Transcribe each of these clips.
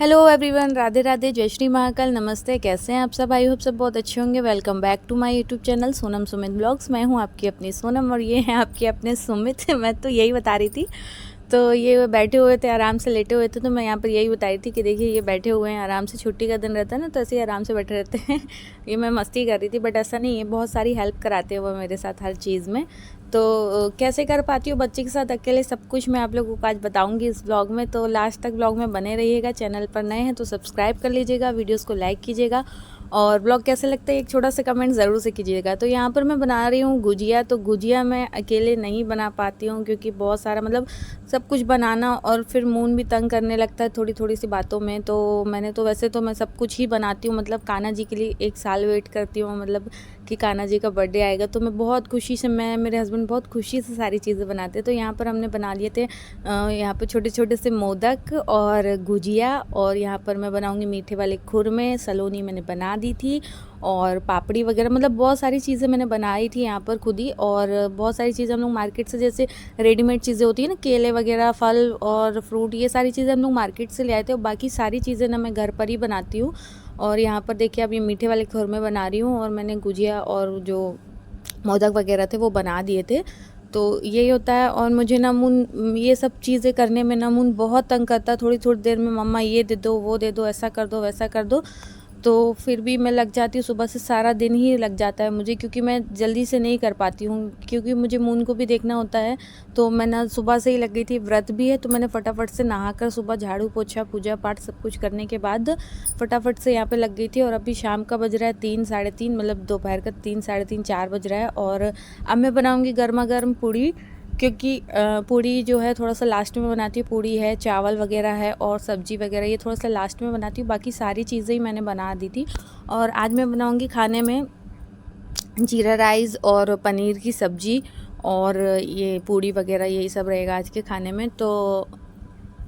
Hello everyone, Radhe Radhe, जय श्री महाकाल, नमस्ते। कैसे हैं आप सब? आई होप सब बहुत अच्छे होंगे। Welcome back to my YouTube channel Sonam Sumit blogs. मैं हूं आपकी अपनी सोनम और ये हैं आपके अपने सुमित। मैं तो यही बता रही थी। तो ये बैठे हुए थे, आराम से लेटे हुए थे, तो मैं यहाँ पर यही बता रही थी कि देखिए ये बैठे हुए हैं आराम से। छुट्टी का दिन रहता है ना, तो ऐसे ही आराम से बैठे रहते हैं। ये मैं मस्ती कर रही थी, बट ऐसा नहीं है, बहुत सारी हेल्प कराते हैं वो मेरे साथ हर चीज़ में। तो कैसे कर पाती हूँ बच्चे के साथ अकेले सब कुछ, मैं आप लोगों को आज बताऊंगी इस ब्लॉग में। तो लास्ट तक ब्लॉग में बने रहिएगा। चैनल पर नए हैं तो सब्सक्राइब कर लीजिएगा, वीडियोस को लाइक कीजिएगा और ब्लॉग कैसे लगता है एक छोटा सा कमेंट ज़रूर से कीजिएगा। तो यहाँ पर मैं बना रही हूँ गुजिया। तो गुजिया मैं अकेले नहीं बना पाती हूँ क्योंकि बहुत सारा मतलब सब कुछ बनाना और फिर मून भी तंग करने लगता है थोड़ी थोड़ी सी बातों में। तो मैंने तो वैसे तो मैं सब कुछ ही बनाती हूँ, मतलब कान्हा जी के लिए 1 साल वेट करती हूँ, मतलब कि कान्हा जी का बर्थडे आएगा। तो मैं बहुत खुशी से, मैं मेरे हस्बैंड बहुत खुशी से सारी चीज़ें बनाते हैं। तो यहाँ पर हमने बना लिए थे यहाँ पर छोटे छोटे से मोदक और गुजिया, और यहाँ पर मैं बनाऊँगी मीठे वाले खुरमे, सलोनी मैंने बना दी थी, और पापड़ी वगैरह, मतलब बहुत सारी चीज़ें मैंने बनाई थी यहाँ पर खुद ही। और बहुत सारी चीज़ें हम लोग मार्केट से, जैसे रेडीमेड चीज़ें होती है ना, केले वगैरह, फल और फ्रूट, ये सारी चीज़ें हम लोग मार्केट से ले आए थे। और बाकी सारी चीज़ें ना मैं घर पर ही बनाती हूँ। और यहाँ पर देखिए अब ये मीठे वाले खुरमे बना रही हूँ, और मैंने गुजिया और जो मोदक वगैरह थे वो बना दिए थे। तो यही होता है। और मुझे ना मुन ये सब चीज़ें करने में ना मुन बहुत तंग करता है। थोड़ी थोड़ी देर में मम्मा ये दे दो, वो दे दो, ऐसा कर दो, वैसा कर दो। तो फिर भी मैं लग जाती हूँ, सुबह से सारा दिन ही लग जाता है मुझे, क्योंकि मैं जल्दी से नहीं कर पाती हूँ, क्योंकि मुझे मून को भी देखना होता है। तो मैं ना सुबह से ही लग गई थी, व्रत भी है, तो मैंने फटाफट से नहाकर सुबह झाड़ू पोछा पूजा पाठ सब कुछ करने के बाद फटाफट से यहाँ पे लग गई थी। और अभी शाम का बज रहा है 3 साढ़े 3, मतलब दोपहर का 3 साढ़े 3 4 बज रहा है। और अब मैं बनाऊँगी गर्मा गर्म पूड़ी, क्योंकि पूड़ी जो है थोड़ा सा लास्ट में बनाती हूँ। पूड़ी है, चावल वगैरह है और सब्जी वगैरह, ये थोड़ा सा लास्ट में बनाती हूँ। बाकी सारी चीज़ें ही मैंने बना दी थी। और आज मैं बनाऊँगी खाने में जीरा राइस और पनीर की सब्ज़ी, और ये पूड़ी वगैरह, यही सब रहेगा आज के खाने में। तो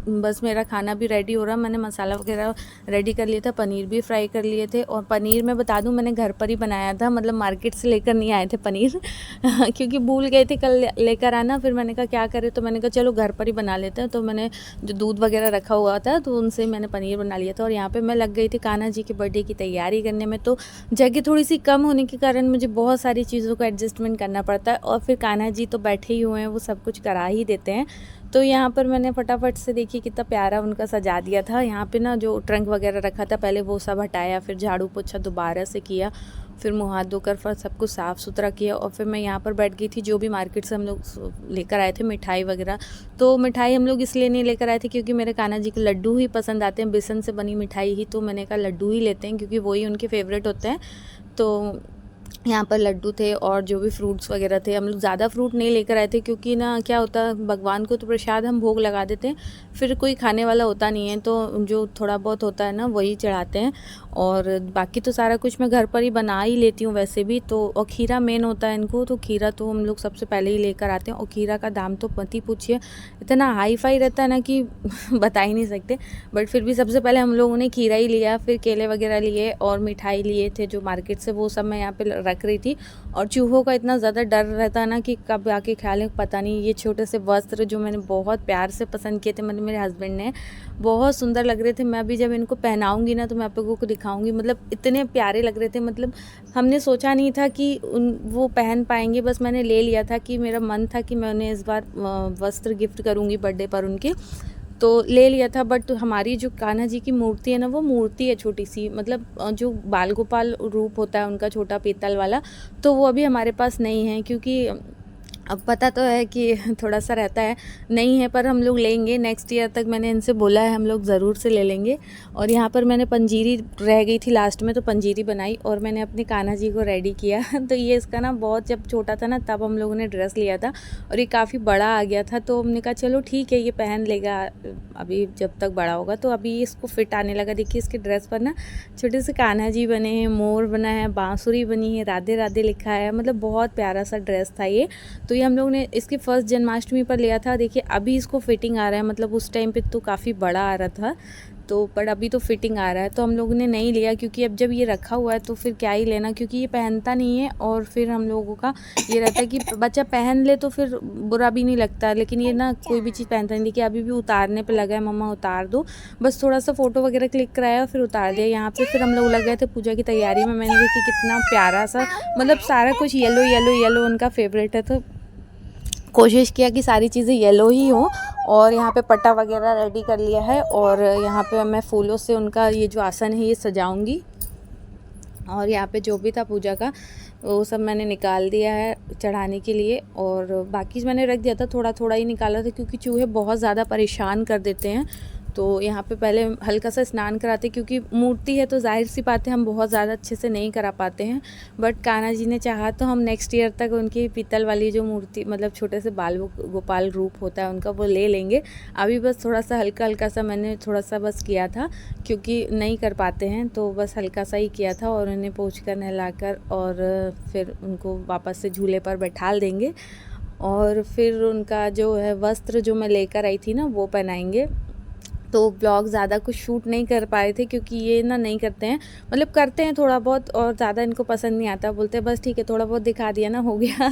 बस मेरा खाना भी रेडी हो रहा, मैंने मसाला वगैरह रेडी कर लिया था, पनीर भी फ्राई कर लिए थे। और पनीर मैं बता दूं मैंने घर पर ही बनाया था, मतलब मार्केट से लेकर नहीं आए थे पनीर। क्योंकि भूल गए थे कल लेकर आना, फिर मैंने कहा क्या करें, तो मैंने कहा चलो घर पर ही बना लेते हैं। तो मैंने जो दूध वगैरह रखा हुआ था तो उनसे मैंने पनीर बना लिया था। और यहाँ पर मैं लग गई थी कान्हा जी के बर्थडे की तैयारी करने में। तो जगह थोड़ी सी कम होने के कारण मुझे बहुत सारी चीज़ों को एडजस्टमेंट करना पड़ता है। और फिर कान्हा जी तो बैठे ही हुए हैं, वो सब कुछ करा ही देते हैं। तो यहाँ पर मैंने फटाफट से देखिए कितना प्यारा उनका सजा दिया था। यहाँ पे ना जो ट्रंक वगैरह रखा था पहले वो सब हटाया, फिर झाड़ू पोछा दोबारा से किया, फिर मुँह हाथ धोकर फिर सब कुछ साफ़ सुथरा किया। और फिर मैं यहाँ पर बैठ गई थी, जो भी मार्केट से हम लोग लेकर आए थे मिठाई वगैरह। तो मिठाई हम लोग इसलिए नहीं लेकर आए थे क्योंकि मेरे कान्हा जी को लड्डू ही पसंद आते हैं, बेसन से बनी मिठाई ही। तो मैंने कहा लड्डू ही लेते हैं क्योंकि वही उनके फेवरेट होते हैं। तो यहाँ पर लड्डू थे और जो भी फ्रूट्स वगैरह थे, हम लोग ज़्यादा फ्रूट नहीं लेकर आए थे क्योंकि ना क्या होता है, भगवान को तो प्रसाद हम भोग लगा देते हैं, फिर कोई खाने वाला होता नहीं है, तो जो थोड़ा बहुत होता है ना वही चढ़ाते हैं। और बाकी तो सारा कुछ मैं घर पर ही बना ही लेती हूँ वैसे भी। तो और खीरा मेन होता है इनको, तो खीरा तो हम लोग सबसे पहले ही लेकर आते हैं। और खीरा का दाम तो मत ही पूछिए, इतना हाई फाई रहता है ना कि बता ही नहीं सकते। बट फिर भी सबसे पहले हम लोगों ने खीरा ही लिया, फिर केले वगैरह लिए और मिठाई लिए थे जो मार्केट से, वो सब मैं यहाँ पे रख रही थी। और चूहों का इतना ज़्यादा डर रहता है ना कि कब आके खा लें पता नहीं। ये छोटे से वस्त्र जो मैंने बहुत प्यार से पसंद किए थे, मतलब मेरे हस्बैंड ने, बहुत सुंदर लग रहे थे। मैं भी जब इनको पहनाऊंगी ना तो मैं आप लोगों को दिखाऊंगी, मतलब इतने प्यारे लग रहे थे। मतलब हमने सोचा नहीं था कि वो पहन पाएंगे, बस मैंने ले लिया था कि मेरा मन था कि मैं उन्हें इस बार वस्त्र गिफ्ट करूँगी बर्थडे पर उनके, तो ले लिया था। बट हमारी जो कान्हा जी की मूर्ति है ना, वो मूर्ति है छोटी सी, मतलब जो बाल गोपाल रूप होता है उनका छोटा पीतल वाला, तो वो अभी हमारे पास नहीं है। क्योंकि अब पता तो है कि थोड़ा सा रहता है, नहीं है, पर हम लोग लेंगे नेक्स्ट ईयर तक, मैंने इनसे बोला है, हम लोग ज़रूर से ले लेंगे। और यहाँ पर मैंने पंजीरी रह गई थी लास्ट में, तो पंजीरी बनाई और मैंने अपने कान्हा जी को रेडी किया। तो ये इसका ना बहुत, जब छोटा था ना तब हम लोगों ने ड्रेस लिया था और ये काफ़ी बड़ा आ गया था, तो हमने कहा चलो ठीक है ये पहन लेगा अभी जब तक बड़ा होगा। तो अभी इसको फिट आने लगा। देखिए इसके ड्रेस पर ना छोटे से कान्हा जी बने हैं, मोर बना है, बाँसुरी बनी है, राधे राधे लिखा है, मतलब बहुत प्यारा सा ड्रेस था ये। तो ये हम लोग ने इसकी फर्स्ट जन्माष्टमी पर लिया था। देखिए अभी इसको फिटिंग आ रहा है, मतलब उस टाइम पे तो काफ़ी बड़ा आ रहा था। तो पर अभी तो फिटिंग आ रहा है, तो हम लोगों ने नहीं लिया, क्योंकि अब जब ये रखा हुआ है तो फिर क्या ही लेना, क्योंकि ये पहनता नहीं है और फिर हम लोगों का ये रहता है कि बच्चा पहन ले तो फिर बुरा भी नहीं लगता, लेकिन ये ना कोई भी चीज़ पहनता नहीं। देखिए अभी भी उतारने पे लगा है, मम्मा उतार दो, बस थोड़ा सा फ़ोटो वगैरह क्लिक कराया फिर उतार दिया। यहाँ पे फिर हम लोग लग गए थे पूजा की तैयारी में। मैंने देखी कितना प्यारा सा, मतलब सारा कुछ येलो येलो येलो उनका फेवरेट है, तो कोशिश किया कि सारी चीज़ें येलो ही हो। और यहाँ पे पट्टा वगैरह रेडी कर लिया है, और यहाँ पे मैं फूलों से उनका ये जो आसन है ये सजाऊंगी। और यहाँ पे जो भी था पूजा का वो सब मैंने निकाल दिया है चढ़ाने के लिए, और बाकी मैंने रख दिया था, थोड़ा थोड़ा ही निकाला था क्योंकि चूहे बहुत ज़्यादा परेशान कर देते हैं। तो यहाँ पे पहले हल्का सा स्नान कराते, क्योंकि मूर्ति है तो जाहिर सी बात है हम बहुत ज़्यादा अच्छे से नहीं करा पाते हैं, बट कान्हा जी ने चाहा तो हम नेक्स्ट ईयर तक उनकी पीतल वाली जो मूर्ति, मतलब छोटे से बाल गोपाल रूप होता है उनका, वो ले लेंगे। अभी बस थोड़ा सा हल्का हल्का सा मैंने थोड़ा सा बस किया था, क्योंकि नहीं कर पाते हैं, तो बस हल्का सा ही किया था। और उन्हें पोंछ कर नहलाकर और फिर उनको वापस से झूले पर बैठा देंगे, और फिर उनका जो है वस्त्र जो मैं लेकर आई थी ना वो पहनाएंगे। तो ब्लॉग ज़्यादा कुछ शूट नहीं कर पाए थे, क्योंकि ये ना नहीं करते हैं, मतलब करते हैं थोड़ा बहुत और ज़्यादा इनको पसंद नहीं आता, बोलते हैं बस ठीक है थोड़ा बहुत दिखा दिया ना हो गया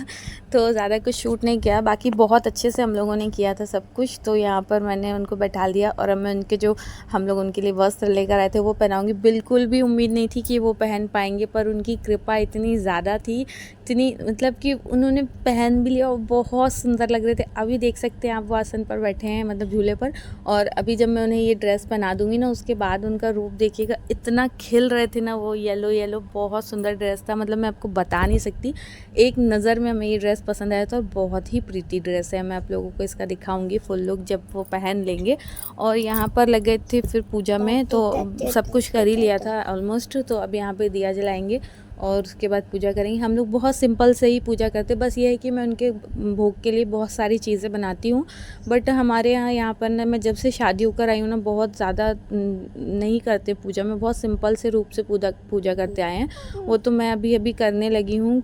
तो ज़्यादा कुछ शूट नहीं किया। बाकी बहुत अच्छे से हम लोगों ने किया था सब कुछ। तो यहाँ पर मैंने उनको बैठा दिया, और अब मैं उनके जो हम लोग उनके लिए वस्त्र लेकर आए थे वो पहनाऊँगी। बिल्कुल भी उम्मीद नहीं थी कि वो पहन पाएंगे, पर उनकी कृपा इतनी ज़्यादा थी, इतनी मतलब कि उन्होंने पहन भी लिया और बहुत सुंदर लग रहे थे। अभी देख सकते हैं आप वो आसन पर बैठे हैं, मतलब झूले पर, और अभी जब मैं उन्हें ये ड्रेस पहना दूंगी ना उसके बाद उनका रूप देखिएगा, इतना खिल रहे थे ना वो, येलो येलो बहुत सुंदर ड्रेस था, मतलब मैं आपको बता नहीं सकती। एक नज़र में हमें ये ड्रेस पसंद आया था, और बहुत ही प्रीति ड्रेस है। मैं आप लोगों को इसका दिखाऊंगी फुल लुक जब वो पहन लेंगे। और यहाँ पर लगे थे फिर पूजा में, तो सब कुछ कर ही लिया था ऑलमोस्ट। तो अब यहाँ पे दिया जलाएंगे और उसके बाद पूजा करेंगे। हम लोग बहुत सिंपल से ही पूजा करते, बस ये है कि मैं उनके भोग के लिए बहुत सारी चीज़ें बनाती हूँ, बट हमारे यहाँ पर ना, मैं जब से शादी होकर आई हूँ ना, बहुत ज़्यादा नहीं करते पूजा में, बहुत सिंपल से रूप से पूजा करते आए हैं। वो तो मैं अभी अभी करने लगी हूँ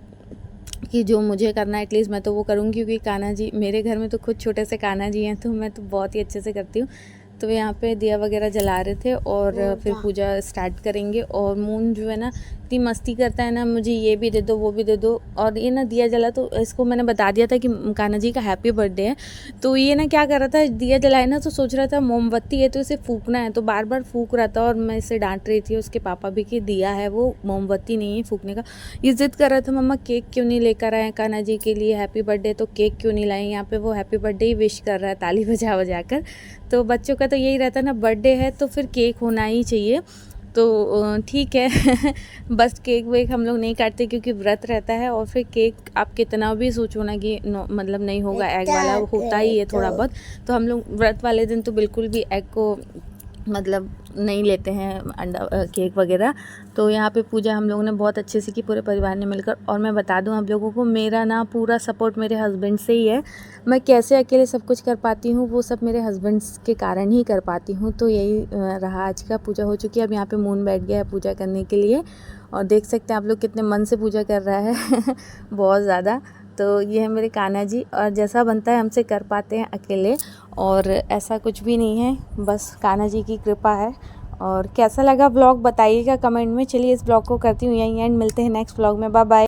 कि जो मुझे करना है एटलीस्ट मैं तो वो करूँगी, क्योंकि कान्हा जी मेरे घर में तो खुद छोटे से कान्हा जी हैं, तो मैं तो बहुत ही अच्छे से करती हूँ। तो यहाँ पे दिया वगैरह जला रहे थे, और फिर पूजा स्टार्ट करेंगे। और मून जो है ना इतनी मस्ती करता है ना, मुझे ये भी दे दो वो भी दे दो, और ये ना दिया जला, तो इसको मैंने बता दिया था कि कान्हा जी का हैप्पी बर्थडे है, तो ये ना क्या कर रहा था, दिया जलाए ना तो सोच रहा था मोमबत्ती है तो इसे फूकना है, तो बार बार फूक रहा था, और मैं इसे डांट रही थी उसके पापा भी कि दिया है वो मोमबत्ती नहीं है फूकने का। ये जिद कर रहा था मम्मा केक क्यों नहीं लेकर आए कान्हा जी के लिए हैप्पी बर्थडे, तो केक क्यों नहीं लाए। यहाँ पे वो हैप्पी बर्थडे ही विश कर रहा है ताली बजा बजा कर। तो बच्चों का तो यही रहता है ना, बर्थडे है तो फिर केक होना ही चाहिए। तो ठीक है बस केक वेक हम लोग नहीं काटते, क्योंकि व्रत रहता है, और फिर केक आप कितना भी सोचो ना कि मतलब नहीं होगा, एग वाला होता ही है थोड़ा बहुत। तो हम लोग व्रत वाले दिन तो बिल्कुल भी एग को मतलब नहीं लेते हैं, अंडा केक वगैरह। तो यहाँ पे पूजा हम लोगों ने बहुत अच्छे से की पूरे परिवार ने मिलकर। और मैं बता दूँ आप लोगों को, मेरा ना पूरा सपोर्ट मेरे हस्बैंड से ही है। मैं कैसे अकेले सब कुछ कर पाती हूँ, वो सब मेरे हस्बैंड्स के कारण ही कर पाती हूँ। तो यही रहा आज का। पूजा हो चुकी है, अब यहाँ पे मून बैठ गया है पूजा करने के लिए, और देख सकते हैं आप लोग कितने मन से पूजा कर रहा है बहुत ज़्यादा। तो ये है मेरे कान्हा जी, और जैसा बनता है हमसे कर पाते हैं अकेले, और ऐसा कुछ भी नहीं है, बस कान्हा जी की कृपा है। और कैसा लगा ब्लॉग बताइएगा कमेंट में। चलिए इस ब्लॉग को करती हूँ यहीं एंड, मिलते हैं नेक्स्ट ब्लॉग में। Bye bye.